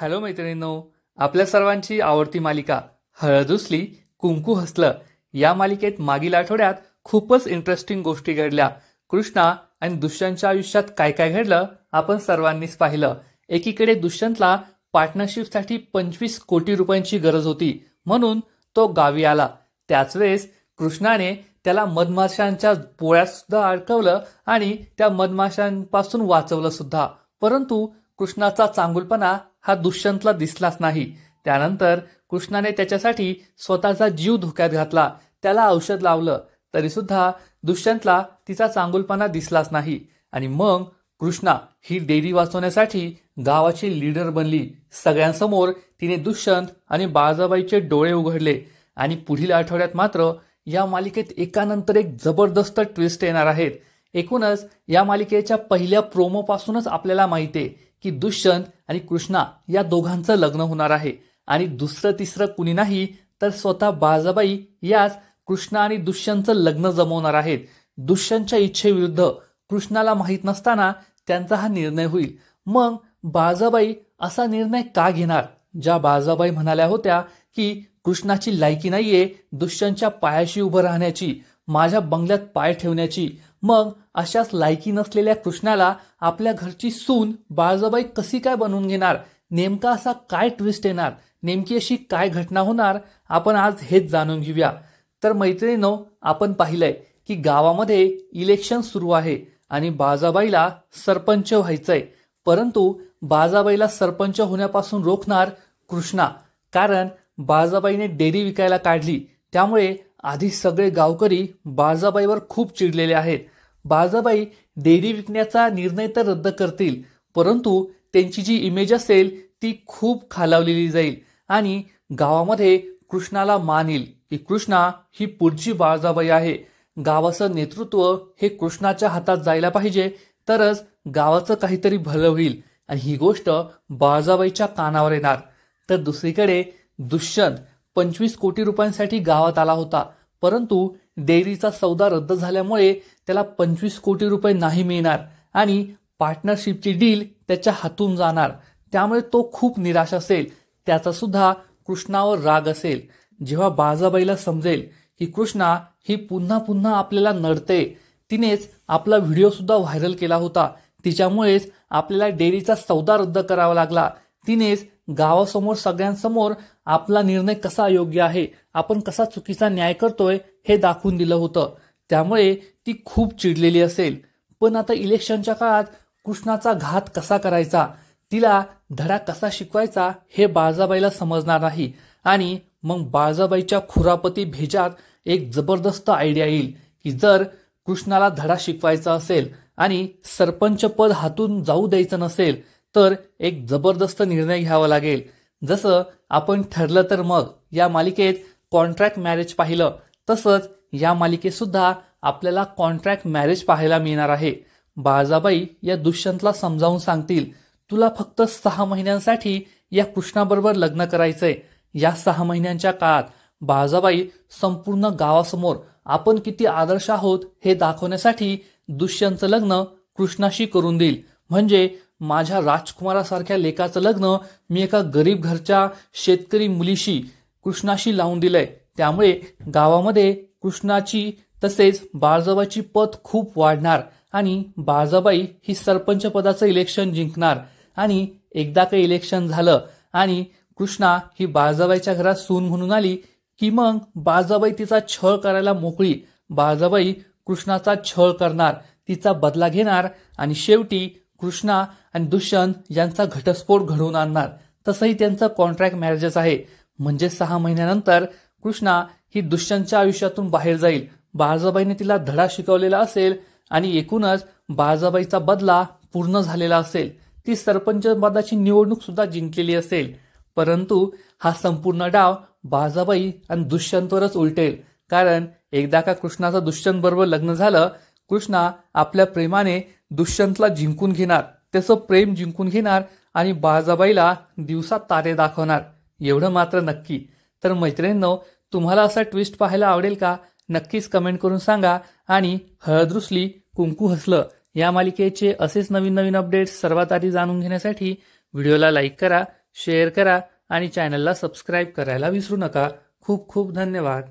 Hello मैत्रिणींनो, आपल्या सर्वांची आवडती मालिका हळद रुसली कुंकू हसलं या मालिकेत मागील आठवड्यात खूपच इंटरेस्टिंग गोष्टी घडल्या। कृष्णा आणि दुष्यंतच्या आयुष्यात काय काय घडलं आपण सर्वांनीच पाहिलं। एकीकडे दुष्यंतला पार्टनरशिपसाठी 25 कोटी रुपयांची गरज होती, म्हणून तो गावी आला। त्याच वेळेस कृष्णाने त्याला मधमाशांच्या पोळ्यात सुद्धा अडकवलं आणि त्या मधमाशांपासून वाचवलं सुद्धा। परंतु कृष्णाचा चांगुलपणा हा दुष्यंतला दिसलाच नाही। त्यानंतर कृष्णाने त्याच्यासाठी स्वतःचा जीव धोक्यात घातला, त्याला औषध लावलं, तरी सुद्धा दुष्यंतला तिचा चांगुलपणा दिसलाच नाही। आणि मग कृष्णा ही डेअरी वाचवण्यासाठी गावाची लीडर बनली। सगळ्यांसमोर तिने दुष्यंत आणि बाळजाबाईचे डोळे उघडले। आणि पुढील आठवड्यात मात्र या मालिकेत एकानंतर एक जबरदस्त ट्विस्ट येणार आहेत। एकूणच या मालिकेच्या पहिल्या प्रोमो पासूनच आपल्याला माहिती आहे की दुष्यंत आणि कृष्णा या दोघांचं लग्न होणार आहे। आणि दुसरं तिसरं कुणी नाही तर स्वतः बाळजाबाई याच कृष्णा आणि दुष्यंतचं लग्न जमवणार आहेत। दुष्यंतच्या इच्छेविरुद्ध कृष्णाला माहीत नसताना त्यांचा हा निर्णय होईल। मग बाळजाबाई असा निर्णय का घेणार? ज्या बाळजाबाई म्हणाल्या होत्या की कृष्णाची लायकी नाहीये दुष्यंतच्या पायाशी उभं राहण्याची, माझ्या बंगल्यात पाय ठेवण्याची, मग अशाच लायकी नसलेल्या कृष्णाला आपल्या घरची सून बाळजाबाई कशी काय बनवून घेणार? नेमका असा काय ट्विस्ट येणार? नेमकी अशी काय घटना होणार? आपण आज हेच जाणून घेऊया। तर मैत्रिणींनो, आपण पाहिलंय की गावामध्ये इलेक्शन सुरू आहे आणि बाळजाबाईला सरपंच व्हायचंय। परंतु बाळजाबाईला सरपंच होण्यापासून रोखणार कृष्णा, कारण बाळजाबाईने डेअरी विकायला काढली। त्यामुळे आधी सगळे गावकरी बाळजाबाईवर खूप चिडलेले आहेत। बाळजाबाई डेअरी विकण्याचा निर्णय तर रद्द करतील, परंतु त्यांची जी इमेज असेल ती खूप खालावलेली जाईल आणि गावामध्ये कृष्णाला मान येईल की कृष्णा ही पुढची बाळजाबाई आहे। गावाचं नेतृत्व हे कृष्णाच्या हातात जायला पाहिजे, तरच गावाचं काहीतरी भलं होईल आणि ही गोष्ट बाळजाबाईच्या कानावर येणार। तर दुसरीकडे दुष्यंत 25 कोटी रुपयांसाठी गावात आला होता, परंतु डेअरीचा सौदा रद्द झाल्यामुळे त्याला 25 कोटी रुपये नाही मिळणार आणि पार्टनरशिपची डील त्याच्या हातून जाणार। त्यामुळे तो खूप निराश असेल, त्याचा सुद्धा कृष्णावर राग असेल। जेव्हा बाळजाबाईला समजेल की कृष्णा ही पुन्हा पुन्हा आपल्याला नडते, तिनेच आपला व्हिडिओ सुद्धा व्हायरल केला होता, तिच्यामुळेच आपल्याला डेअरीचा सौदा रद्द करावा लागला, तिनेच गावासमोर सगळ्यांसमोर आपला निर्णय कसा योग्य आहे, आपण कसा चुकीचा न्याय करतोय हे दाखवून दिलं होतं। त्यामुळे ती खूप चिडलेली असेल। पण आता इलेक्शनच्या काळात कृष्णाचा घात कसा करायचा, तिला धडा कसा शिकवायचा हे बाळजाबाईला समजणार नाही। आणि मग बाळजाबाईच्या खुरापती भेजात एक जबरदस्त आयडिया येईल की जर कृष्णाला धडा शिकवायचा असेल आणि सरपंच पद हातून जाऊ द्यायचं नसेल तर एक जबरदस्त निर्णय घ्यावा लागेल। जसं आपण ठरलं तर मग या मालिकेत कॉन्ट्रॅक्ट मॅरेज पाहिलं, तसंच या मालिकेत सुद्धा आपल्याला कॉन्ट्रॅक्ट मॅरेज पाहायला मिळणार आहे। बाळजाबाई या दुष्यंतला समजावून सांगतील, तुला फक्त 6 महिन्यांसाठी या कृष्णाबरोबर लग्न करायचंय। या 6 महिन्यांच्या काळात बाळजाबाई संपूर्ण गावासमोर आपण किती आदर्श आहोत हे दाखवण्यासाठी दुष्यंतचं लग्न कृष्णाशी करून देईल। म्हणजे माझ्या राजकुमारासारख्या लेकाचं लग्न मी एका गरीब घरच्या शेतकरी मुलीशी कृष्णाशी लावून दिलंय। त्यामुळे गावामध्ये कृष्णाची तसेच बाळजाबाईची पत खूप वाढणार आणि बाळजाबाई ही सरपंच पदाचं इलेक्शन जिंकणार। आणि एकदा का इलेक्शन झालं आणि कृष्णा ही बाळजाबाईच्या घरात सून म्हणून आली की मग बाळजाबाई तिचा छळ करायला मोकळी। बाळजाबाई कृष्णाचा छळ करणार, तिचा बदला घेणार आणि शेवटी कृष्णा आणि दुष्यंत यांचा घटस्फोट घडवून आणणार। तसंही त्यांचं कॉन्ट्रॅक्ट मॅरेजच आहे। म्हणजे 6 महिन्यानंतर कृष्णा ही दुष्यंतच्या आयुष्यातून बाहेर जाईल। बाळजाबाईने तिला धडा शिकवलेला असेल आणि एकूणच बाळजाबाईचा बदला पूर्ण झालेला असेल। ती सरपंच पदाची निवडणूक सुद्धा जिंकलेली असेल। परंतु हा संपूर्ण डाव बाळजाबाई आणि दुष्यंतवरच उलटेल, कारण एकदा का कृष्णाचं दुष्यंत बरोबर लग्न झालं, कृष्णा आपल्या प्रेमाने दुष्यंतला जिंकून घेणार, त्याचं प्रेम जिंकून घेणार आणि बाळजाबाईला दिवसात तारे दाखवणार, एवढं मात्र नक्की। तर मैत्रिणींनो, तुम्हाला असा ट्विस्ट पाहायला आवडेल का? नक्कीच कमेंट करून सांगा। आणि हळद रुसली कुंकू हसलं या मालिकेचे असेच नवीन नवीन अपडेट्स सर्वात आधी जाणून घेण्यासाठी व्हिडिओला लाईक करा, शेअर करा आणि चॅनलला सबस्क्राईब करायला विसरू नका. खूप खूप धन्यवाद.